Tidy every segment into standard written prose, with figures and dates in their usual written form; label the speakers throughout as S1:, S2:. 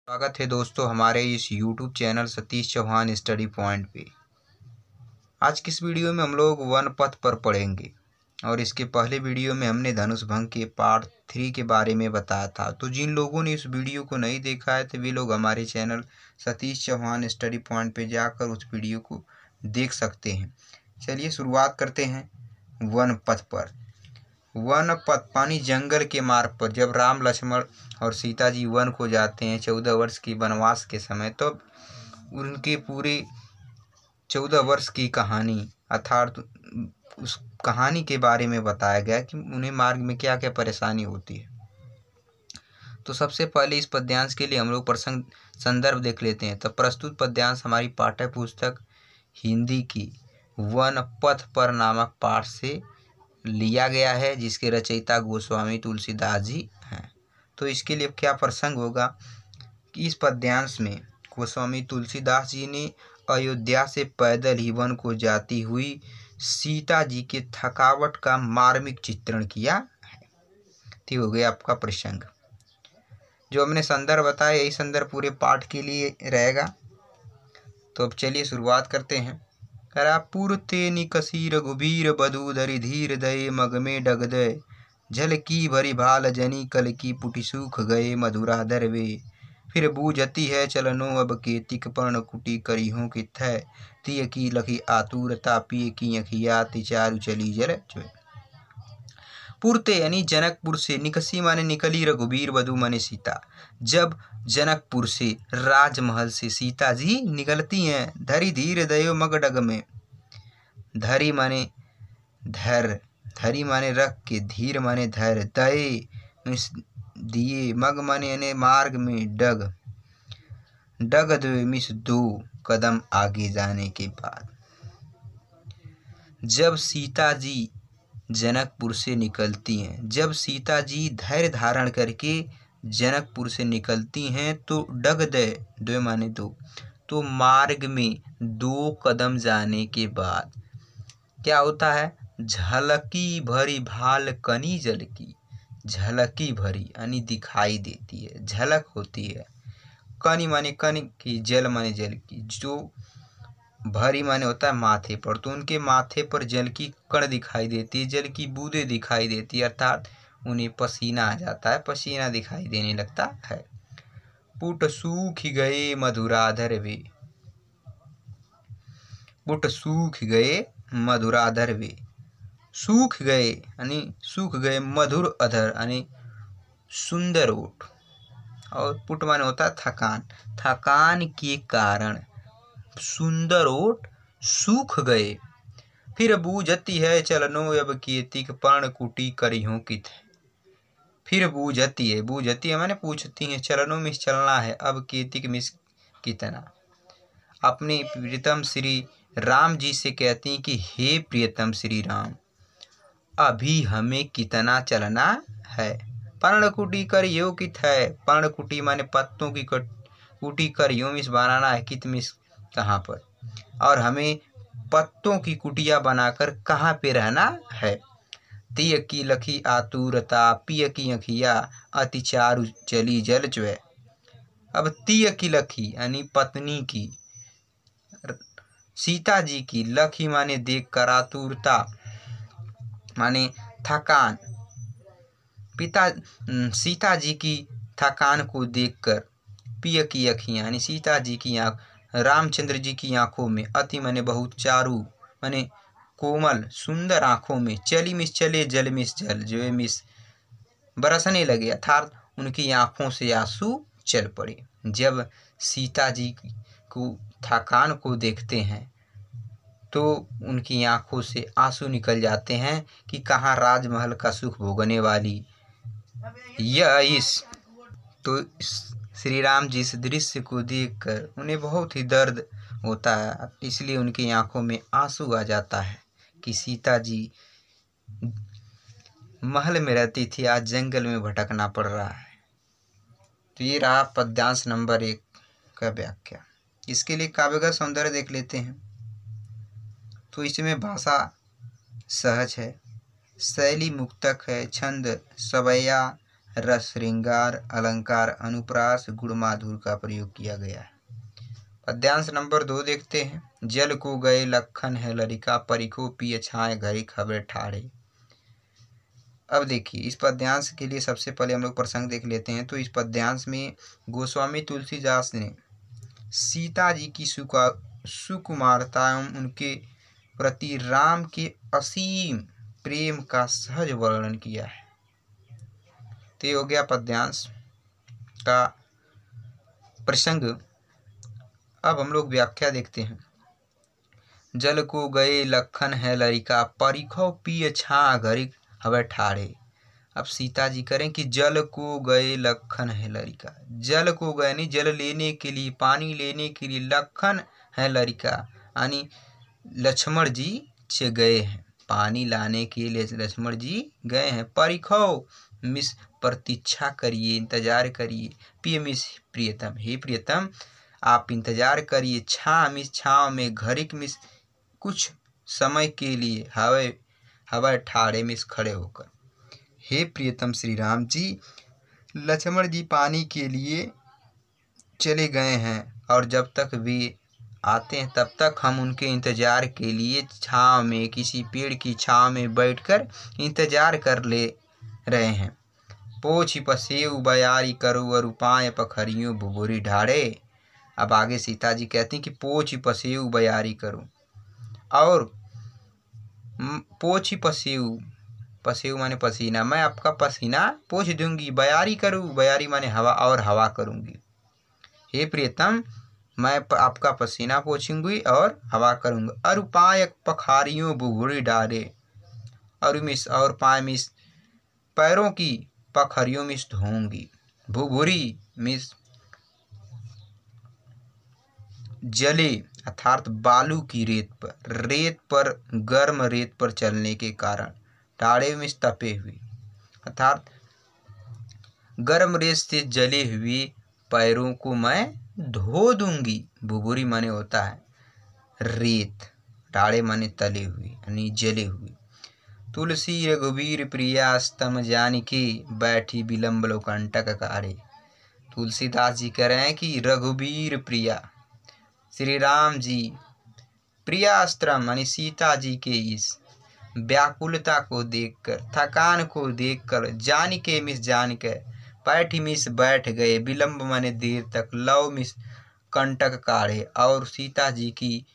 S1: स्वागत है दोस्तों हमारे इस YouTube channel Satish Chauhan study point पे। आज की इस वीडियो में हम लोग वन पथ पर पढ़ेंगे और इसके पहले वीडियो में हमने धनुष भंग के पार्ट 3 के बारे में बताया था। तो जिन लोगों ने इस वीडियो को नहीं देखा है तो वे लोग हमारे channel Satish Chauhan study point पे जाकर उस वीडियो को देख सकते हैं। चलिए शुरुआत करते हैं वन पथ पर। वन पथ पानी जंगल के मार्ग पर जब राम लक्ष्मण और सीता जी वन को जाते हैं 14 वर्ष की वनवास के समय, तो उनके पूरे 14 वर्ष की कहानी अर्थात उस कहानी के बारे में बताया गया कि उन्हें मार्ग में क्या क्या परेशानी होती है। तो सबसे पहले इस पद्यांश के लिए हम लोग प्रसंग संदर्भ देख लेते हैं। तो प्रस्तुत पद्यांश हमारी पाठ्य पुस्तक हिंदी की वन पथ पर नामक पाठ से लिया गया है, जिसके रचयिता गोस्वामी तुलसीदास जी हैं। तो इसके लिए क्या प्रसंग होगा कि इस पद्यांश में गोस्वामी तुलसीदास जी ने अयोध्या से पैदल ही वन को जाती हुई सीता जी के थकावट का मार्मिक चित्रण किया है। ठीक हो गया आपका प्रसंग। जो हमने संदर्भ बताया यही संदर्भ पूरे पाठ के लिए रहेगा। तो अब चलिए शुरुआत करते हैं। पुरते निकसी रघुबीर बधु धरि धीर दये मग में डग दय झल की भरी भाल जनी कल की पुटि सूख गए मधुराधर वे फिर बूझती है चलनो अब केतिक पर्ण कुटी करिहों की थै तिय की लखी आतुरता पिय की अखिया तिचारु चली जल चुए। पुरते यानी जनकपुर से, निकसी माने निकली, रघुबीर वधु माने सीता। जब जनकपुर से राजमहल से सीता जी निकलती हैं, धरी धीर दयो मग डग में, धरी माने धर, धरी माने रख के, धीर माने धर, दये मिस दिए, मग माने यानी मार्ग में, डग डग दो मिस दो कदम आगे जाने के बाद। जब सीता जी जनकपुर से निकलती हैं, जब सीता जी धैर्य धारण करके जनकपुर से निकलती हैं तो डग दो माने दो, तो मार्ग में 2 कदम जाने के बाद क्या होता है, झलकी भरी भाल कनी जल की, झलकी भरी यानी दिखाई देती है, झलक होती है, कनी माने कनी की, जल माने जल की, जो भरी माने होता है माथे पर, तो उनके माथे पर जल की कण दिखाई देती है, जल की बूंदे दिखाई देती है, अर्थात उन्हें पसीना आ जाता है, पसीना दिखाई देने लगता है। पुट सूख गए मधुराधर वे, पुट सूख गए मधुराधर वे, सूख गए यानी सूख गए, मधुर अधर यानी सुंदर ओठ, और पुट माने होता है थकान, थकान के कारण सुंदर ओठ सूख गए। फिर बूझती है चलनो अब केतिक पर्ण कुटी करिहों की थे, फिर बूझती है, बूझती है माने पूछती है, चलनो मिस चलना है, अब केतिक मिस कितना, अपने प्रियतम श्री राम जी से कहती हैं कि हे प्रियतम श्री राम, अभी हमें कितना चलना है। पर्णकुटी करियो कित है, पर्णकुटी माने पत्तों की कुटी करियो मिस बनाना है, कित मिस कहाँ पर, और हमें पत्तों की कुटिया बनाकर कहाँ पे रहना है। तिय की लखी आतुरता पिय की अखिया अति चारु चली जल चुए। अब तिय की लखी यानी पत्नी की, सीता जी की, लखी माने देख कर, आतुरता माने थकान, पिता सीता जी की थकान को देखकर, पिय की अखियाँ यानी सीता जी की आँख, रामचंद्र जी की आंखों में, अति माने बहुत, चारु माने कोमल सुंदर आंखों में, चली मिस चले जल मिस जल, जो मिस बरसने लगे, अर्थात उनकी आंखों से आंसू चल पड़े। जब सीता जी को थकान को देखते हैं तो उनकी आंखों से आंसू निकल जाते हैं कि कहाँ राजमहल का सुख भोगने वाली यह इस। तो श्री राम जी इस दृश्य को देखकर उन्हें बहुत ही दर्द होता है, इसलिए उनकी आंखों में आंसू आ जाता है कि सीता जी महल में रहती थी, आज जंगल में भटकना पड़ रहा है। तो ये रहा पद्यांश नंबर 1 का व्याख्या। इसके लिए काव्यगत सौंदर्य देख लेते हैं। तो इसमें भाषा सहज है, शैली मुक्तक है, छंद सवैया रस, श्रृंगार, अलंकार, अनुप्रास, गुण, माधुर्य का प्रयोग किया गया है। पद्यांश नंबर 2 देखते हैं। जल को गए लखन है लरिका, परिखो पिय छाए घरिक हवे ठाड़े। अब देखिए, इस पद्यांश के लिए सबसे पहले हम लोग प्रसंग देख लेते हैं। तो इस पद्यांश में गोस्वामी तुलसीदास ने सीता जी की सुकुमारता एवं उनके प्रति राम के असीम प्रेम का सहज वर्णन किया है। तो ये हो गया पद्यांश का प्रसंग। अब हम लोग व्याख्या देखते हैं। जल को गए लखन है लरिका, परिखो पिय छा घरिक हवे ठाड़े। अब सीता जी करें कि जल को गए लखन है लरिका। जल को गए नहीं, जल लेने के लिए, पानी लेने के लिए लखन है लरिका, यानी लक्ष्मण जी से गए हैं। पानी लाने के लिए लक्ष्मण जी गए हैं। परिखो मिस, प्रतीक्षा करिए, इंतजार करिए। पिय मिस, प्रियतम, हे प्रियतम आप इंतजार करिए। छा मिस, छाँव में, घरिक मिस, कुछ समय के लिए, हवा ठाड़े मिस, खड़े होकर। हे प्रियतम श्री राम जी, लक्ष्मण जी पानी के लिए चले गए हैं और जब तक वे आते हैं तब तक हम उनके इंतजार के लिए छाँव में, किसी पेड़ की छाँव में बैठकर इंतजार कर ले रहे हैं। पोछ पसेऊ बयारी करो और उपाय पखरियों भुभुरी ढाड़े। अब आगे सीता जी कहती हैं कि पोछ पसेऊ बयारी करो, और पोछ पसेऊ, पसेऊ माने पसीना, मैं आपका पसीना पोछ दूंगी। बयारी करूँ, बयारी माने हवा, और हवा करूंगी। हे प्रियतम मैं आपका पसीना पोछूंगी और हवा करूंगी। और पाय पखारियों भुभुरी डाले, और मिस, और पाय मिस, पैरों की पखरियों मिस धोऊंगी। भुभुरी मिस जले, अर्थात बालू की रेत पर गर्म रेत पर चलने के कारण। टाड़े में तपे हुए, अर्थात गर्म रेत से जले हुए पैरों को मैं धो दूंगी। भुभुरी माने होता है रेत, टाड़े माने तले हुए यानी जले हुए। तुलसी रघुवीर प्रिया स्तम जानिके, बैठी विलम्ब लोकंटक कारे। तुलसीदास जी कह रहे हैं कि रघुवीर प्रिया श्री राम जी, प्रियास्त्रम यानी सीता जी के इस व्याकुलता को देखकर, थकान को देखकर, जान के मिस, जान के, बैठी मिस बैठ गए, विलम्ब माने देर तक, लव मिस कंटक काढ़े, और सीता जी की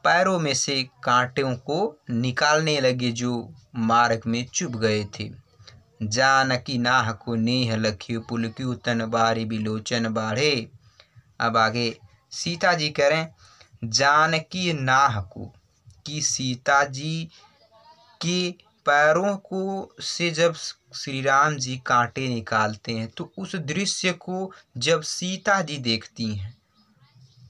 S1: पैरों में से कांटों को निकालने लगे जो मार्ग में चुभ गए थे। जानकी नाह को नेह लखियो, पुलकियो तन बारी बिलोचन बाढ़े। अब आगे सीता जी कह रहे हैं जानकी नाह को, कि सीता जी के पैरों को से जब श्री राम जी कांटे निकालते हैं तो उस दृश्य को जब सीता जी देखती हैं,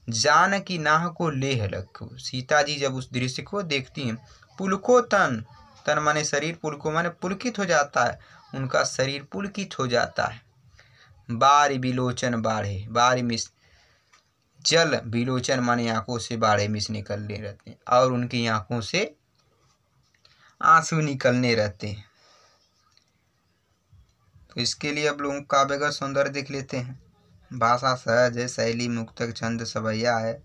S1: जानकी नाह को लेह लखो, सीता जी जब उस दृश्य को देखती हैं, पुलको तन, तन माने शरीर, पुलको माने पुलकित हो जाता है, उनका शरीर पुलकित हो जाता है। बारी बिलोचन बाढ़े, बारी मिस जल, बिलोचन माने आंखों से बाढ़े मिस निकलने रहते हैं, और उनकी आंखों से आंसू निकलने रहते हैं। तो इसके लिए अब लोग काव्यगत सौंदर्य देख लेते हैं। भाषा सहज है, शैली मुक्तक, छंद सवैया है,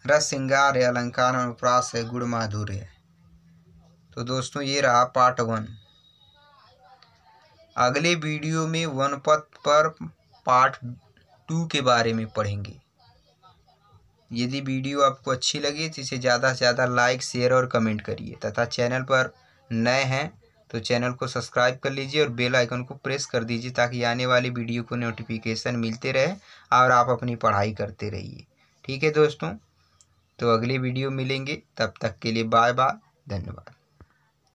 S1: रस श्रृंगार है, अलंकार अनुप्रास है, गुण माधुर्य है। तो दोस्तों ये रहा पार्ट 1। अगले वीडियो में वनपथ पर पार्ट 2 के बारे में पढ़ेंगे। यदि वीडियो आपको अच्छी लगे तो इसे ज़्यादा से ज़्यादा लाइक, शेयर और कमेंट करिए, तथा चैनल पर नए हैं तो चैनल को सब्सक्राइब कर लीजिए और बेल आइकन को प्रेस कर दीजिए, ताकि आने वाली वीडियो को नोटिफिकेशन मिलते रहे और आप अपनी पढ़ाई करते रहिए। ठीक है दोस्तों, तो अगले वीडियो मिलेंगे, तब तक के लिए बाय बाय, धन्यवाद।